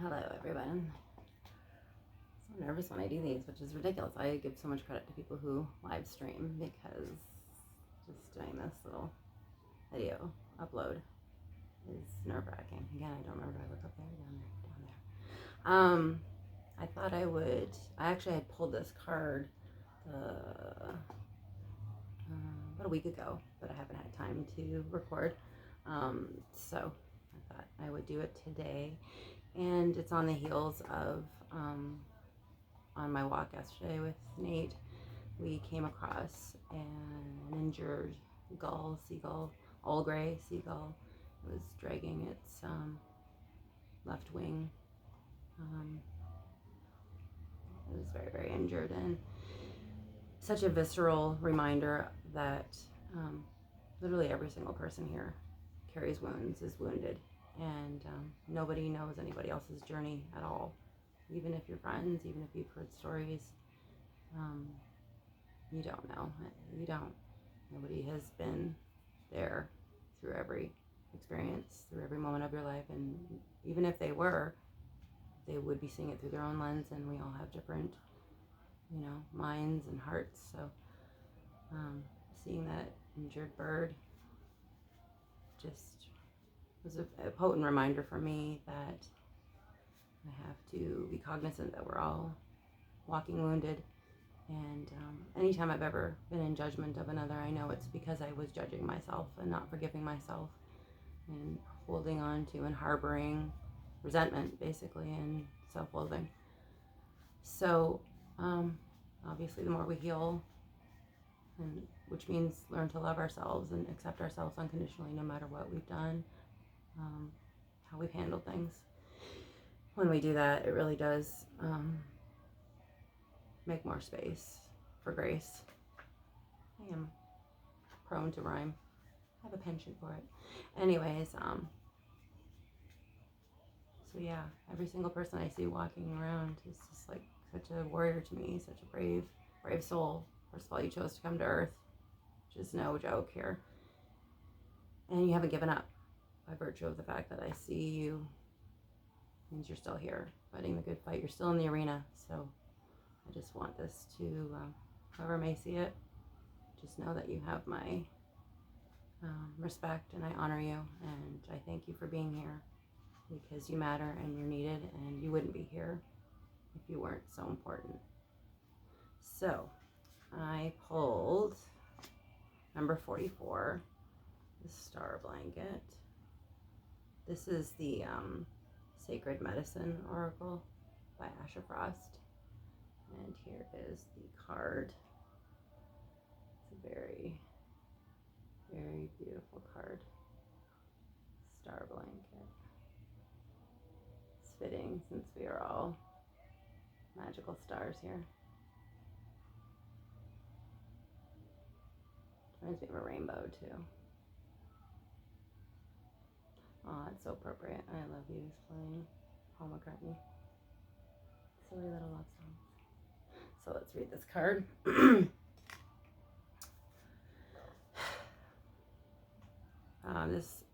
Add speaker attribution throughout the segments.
Speaker 1: Hello, everyone. So nervous when I do these, which is ridiculous. I give so much credit to people who live stream because just doing this little video upload is nerve-wracking. Again, I don't remember. I look up there, down there. I thought I would. I actually had pulled this card about a week ago, but I haven't had time to record. So I thought I would do it today. And it's on the heels of on my walk yesterday with Nate, we came across an injured seagull, all gray seagull. It was dragging its left wing. It was very, very injured, and such a visceral reminder that literally every single person here carries wounds, is wounded, and nobody knows anybody else's journey at all. Even if you're friends, even if you've heard stories, you don't know. You don't. Nobody has been there through every experience, through every moment of your life, and even if they were, they would be seeing it through their own lens, and we all have different, minds and hearts. So seeing that injured bird just was a potent reminder for me that I have to be cognizant that we're all walking wounded. And anytime I've ever been in judgment of another, I know it's because I was judging myself and not forgiving myself and holding on to and harboring resentment, basically, and self-loathing. So obviously the more we heal, and which means learn to love ourselves and accept ourselves unconditionally no matter what we've done, how we've handled things. When we do that, it really does make more space for grace. I am prone to rhyme. I have a penchant for it. Anyways, so yeah, every single person I see walking around is just like such a warrior to me, such a brave soul. First of all, you chose to come to Earth, which is no joke here. And you haven't given up by virtue of the fact that I see you. Means you're still here, fighting the good fight. You're still in the arena. So I just want this to, whoever may see it, just know that you have my respect, and I honor you, and I thank you for being here, because you matter and you're needed, and you wouldn't be here if you weren't so important. So I pulled number 44, the Star Blanket. This is the Sacred Medicine Oracle by Asher Frost. And here is the card. It's a very, very beautiful card. Star Blanket. It's fitting since we are all magical stars here. Reminds me of a rainbow too. Oh, it's so appropriate. I Love You is playing Paul McCartney. Silly little love songs. So let's read this card. This,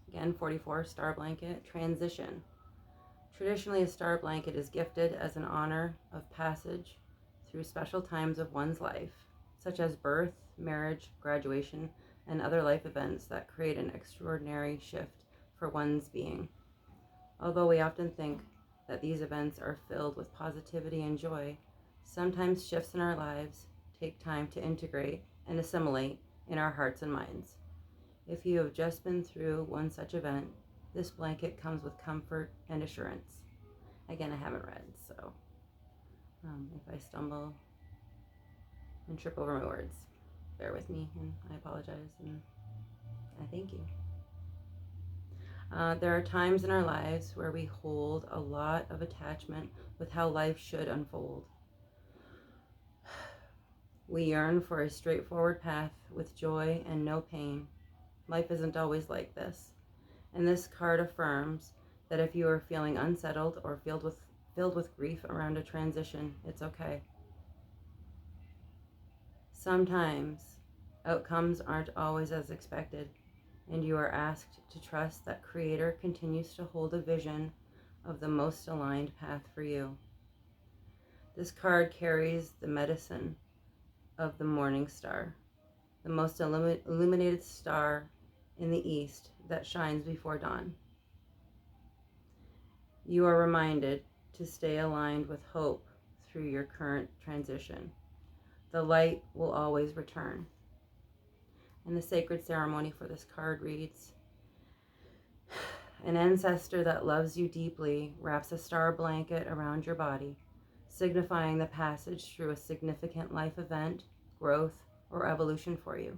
Speaker 1: again, 44, Star Blanket, Transition. Traditionally, a star blanket is gifted as an honor of passage through special times of one's life, such as birth, marriage, graduation, and other life events that create an extraordinary shift for one's being. Although we often think that these events are filled with positivity and joy, sometimes shifts in our lives take time to integrate and assimilate in our hearts and minds. If you have just been through one such event, this blanket comes with comfort and assurance. Again, I haven't read, so if I stumble and trip over my words, bear with me, and I apologize, and I thank you. There are times in our lives where we hold a lot of attachment with how life should unfold. We yearn for a straightforward path with joy and no pain. Life isn't always like this. And this card affirms that if you are feeling unsettled or filled with grief around a transition, it's okay. Sometimes outcomes aren't always as expected, and you are asked to trust that Creator continues to hold a vision of the most aligned path for you. This card carries the medicine of the morning star, the most illuminated star in the east that shines before dawn. You are reminded to stay aligned with hope through your current transition. The light will always return. And the sacred ceremony for this card reads, an ancestor that loves you deeply wraps a star blanket around your body, signifying the passage through a significant life event, growth, or evolution for you.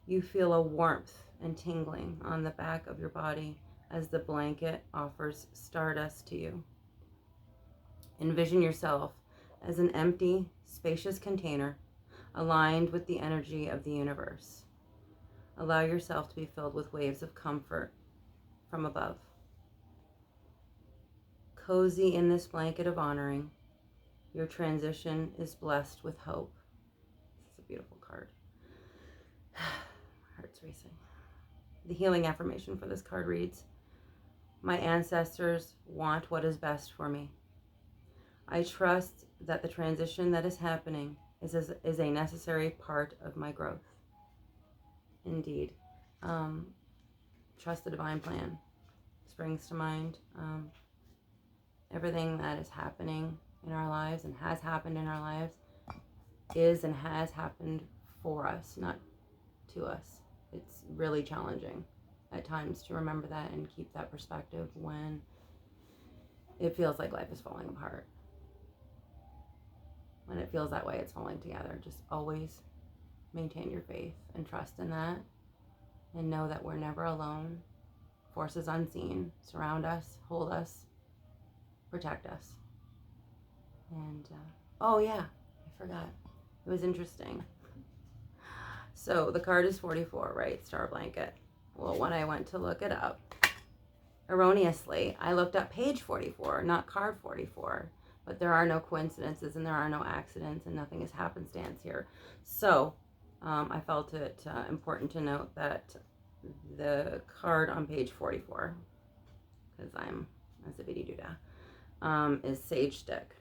Speaker 1: You feel a warmth and tingling on the back of your body as the blanket offers stardust to you. Envision yourself as an empty, spacious container aligned with the energy of the universe. Allow yourself to be filled with waves of comfort from above. Cozy in this blanket of honoring, your transition is blessed with hope. This is a beautiful card. My heart's racing. The healing affirmation for this card reads, my ancestors want what is best for me. I trust that the transition that is happening is a necessary part of my growth. Indeed. Trust the divine plan springs to mind. Everything that is happening in our lives and has happened in our lives is and has happened for us, not to us. It's really challenging at times to remember that and keep that perspective when it feels like life is falling apart. When it feels that way, it's falling together. Just always maintain your faith and trust in that, and know that we're never alone. Forces unseen surround us, hold us, protect us. And oh yeah, I forgot. It was interesting. So the card is 44, right? Star blanket. Well, when I went to look it up, erroneously, I looked up page 44, not card 44. But there are no coincidences and there are no accidents and nothing is happenstance here. So I felt it important to note that the card on page 44, because I'm a zippity doodah, is Sage Stick.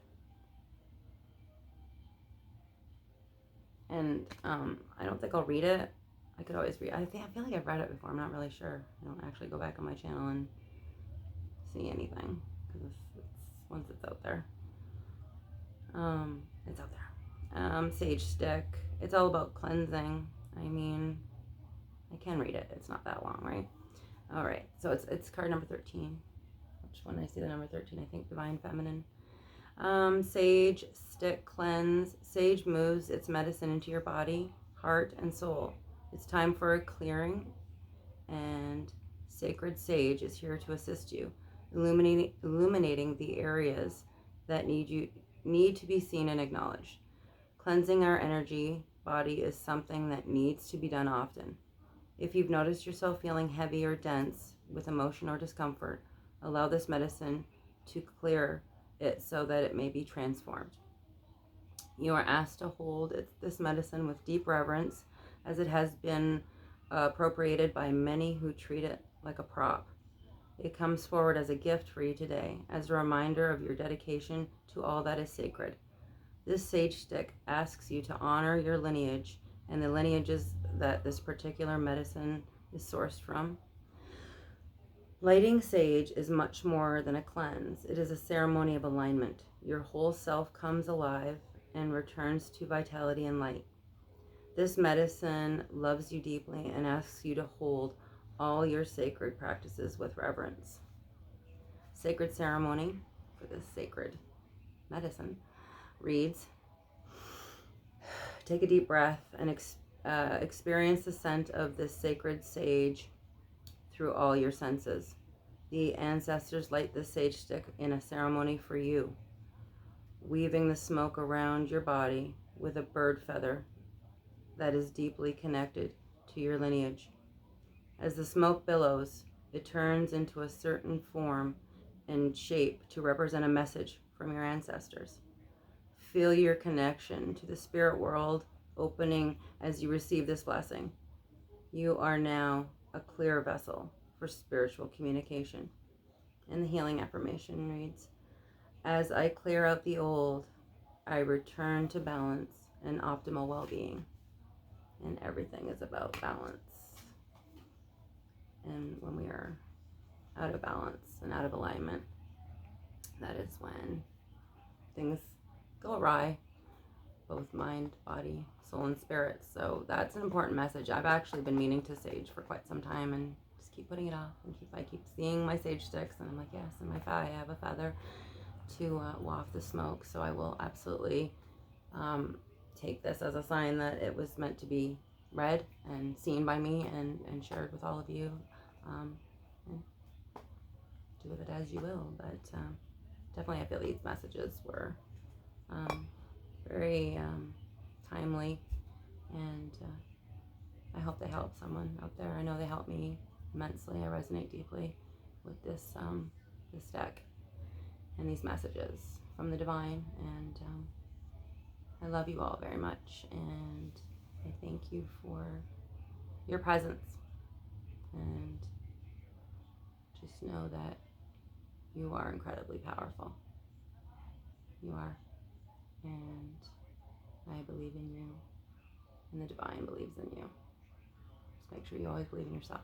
Speaker 1: And I don't think I'll read it. I could always read. I feel like I've read it before. I'm not really sure. I don't actually go back on my channel and see anything because once it's out there. It's out there. Sage Stick. It's all about cleansing. I mean, I can read it. It's not that long, right? All right. So it's card number 13. Which when I see the number 13, I think Divine Feminine. Sage Stick Cleanse. Sage moves its medicine into your body, heart, and soul. It's time for a clearing, and Sacred Sage is here to assist you, illuminating the areas that need to be seen and acknowledged. Cleansing our energy body is something that needs to be done often. If you've noticed yourself feeling heavy or dense with emotion or discomfort, allow this medicine to clear it so that it may be transformed. You are asked to hold this medicine with deep reverence, as it has been appropriated by many who treat it like a prop. It comes forward as a gift for you today, as a reminder of your dedication to all that is sacred. This sage stick asks you to honor your lineage and the lineages that this particular medicine is sourced from. Lighting sage is much more than a cleanse. It is a ceremony of alignment. Your whole self comes alive and returns to vitality and light. This medicine loves you deeply and asks you to hold all your sacred practices with reverence. Sacred ceremony for this sacred medicine reads, take a deep breath and experience the scent of this sacred sage through all your senses. The ancestors light this sage stick in a ceremony for you, weaving the smoke around your body with a bird feather that is deeply connected to your lineage. As the smoke billows, it turns into a certain form and shape to represent a message from your ancestors. Feel your connection to the spirit world opening as you receive this blessing. You are now a clear vessel for spiritual communication. And the healing affirmation reads, as I clear out the old, I return to balance and optimal well-being. And everything is about balance. And when we are out of balance and out of alignment, that is when things go awry, both mind, body, soul, and spirit. So that's an important message. I've actually been meaning to sage for quite some time and just keep putting it off. And I keep seeing my sage sticks, and I'm like, yes, and I have a feather to waft the smoke. So I will absolutely take this as a sign that it was meant to be read and seen by me and shared with all of you. And do with it as you will. But definitely I feel these messages were very timely, and I hope they help someone out there. I know they help me immensely. I resonate deeply with this deck and these messages from the divine, and I love you all very much, and I thank you for your presence, and just know that you are incredibly powerful. You are, and I believe in you, and the divine believes in you. Just make sure you always believe in yourself.